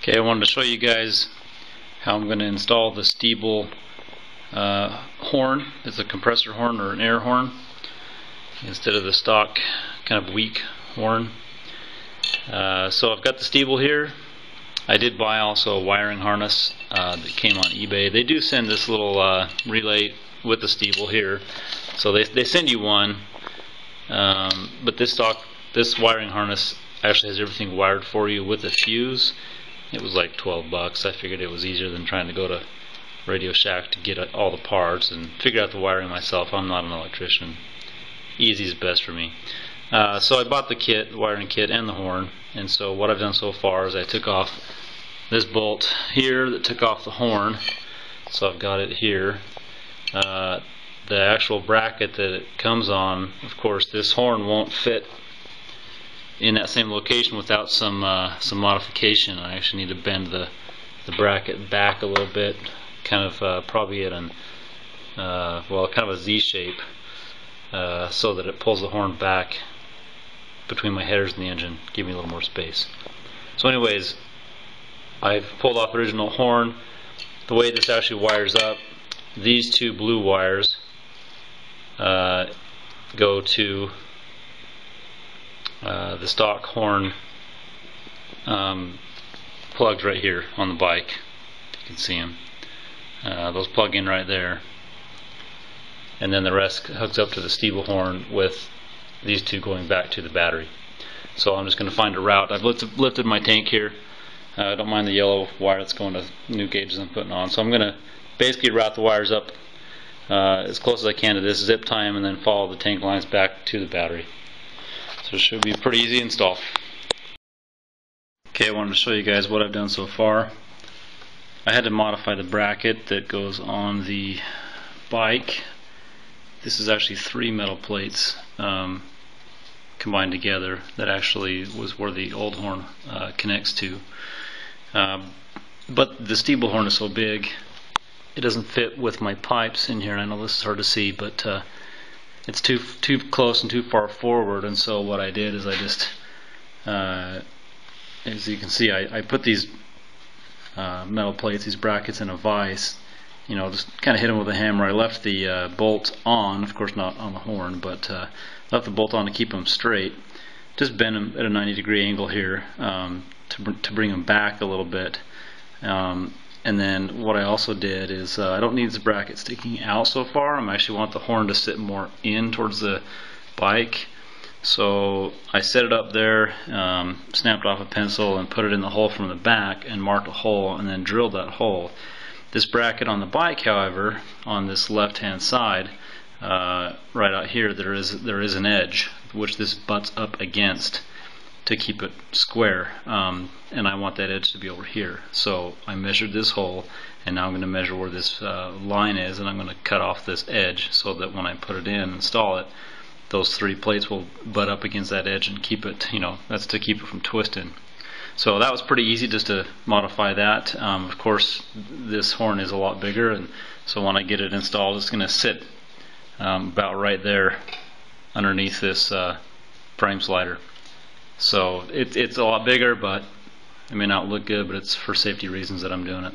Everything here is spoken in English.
Okay, I wanted to show you guys how I'm going to install the Stebel horn. It's a compressor horn or an air horn instead of the stock kind of weak horn. So I've got the Stebel here. I did buy also a wiring harness that came on eBay. They do send this little relay with the Stebel here, so they send you one, but this wiring harness actually has everything wired for you with a fuse. It was like 12 bucks. I figured it was easier than trying to go to Radio Shack to get all the parts and figure out the wiring myself. I'm not an electrician. Easy is best for me. So I bought the kit, the wiring kit, and the horn. And so what I've done so far is I took off this bolt here that took off the horn. So I've got it here. The actual bracket that it comes on, of course, this horn won't fit in that same location without some modification. I actually need to bend the bracket back a little bit, kind of probably at an well, kind of a Z shape, so that it pulls the horn back between my headers and the engine, give me a little more space. So anyways, I've pulled off the original horn. The way this actually wires up, these two blue wires go to the stock horn plugs right here on the bike. You can see them. Those plug in right there. And then the rest hooks up to the Stebel horn with these two going back to the battery. So I'm just going to find a route. I've lifted my tank here. I don't mind the yellow wire that's going to new gauges I'm putting on. So I'm going to basically route the wires up as close as I can to this, zip tie them, and then follow the tank lines back to the battery. So it should be a pretty easy install. Okay, I wanted to show you guys what I've done so far. I had to modify the bracket that goes on the bike. This is actually 3 metal plates combined together. That actually was where the old horn connects to. But the Stebel horn is so big, it doesn't fit with my pipes in here. I know this is hard to see, but it's too close and too far forward. And so what I did is I just, as you can see, I put these metal plates, these brackets, in a vise. You know, just kind of hit them with a hammer. I left the bolt on, of course not on the horn, but left the bolt on to keep them straight. Just bend them at a 90-degree angle here to bring them back a little bit. And then what I also did is I don't need this bracket sticking out so far. I actually want the horn to sit more in towards the bike. So I set it up there, snapped off a pencil and put it in the hole from the back and marked a hole and then drilled that hole. This bracket on the bike, however, on this left hand side, right out here, there is an edge which this butts up against to keep it square, and I want that edge to be over here. So I measured this hole, and now I'm going to measure where this line is, and I'm going to cut off this edge so that when I put it in and install it, those 3 plates will butt up against that edge and keep it, you know, that's to keep it from twisting. So that was pretty easy just to modify that. Of course, this horn is a lot bigger, and so when I get it installed, it's going to sit about right there underneath this frame slider. So it's a lot bigger, but it may not look good, but it's for safety reasons that I'm doing it.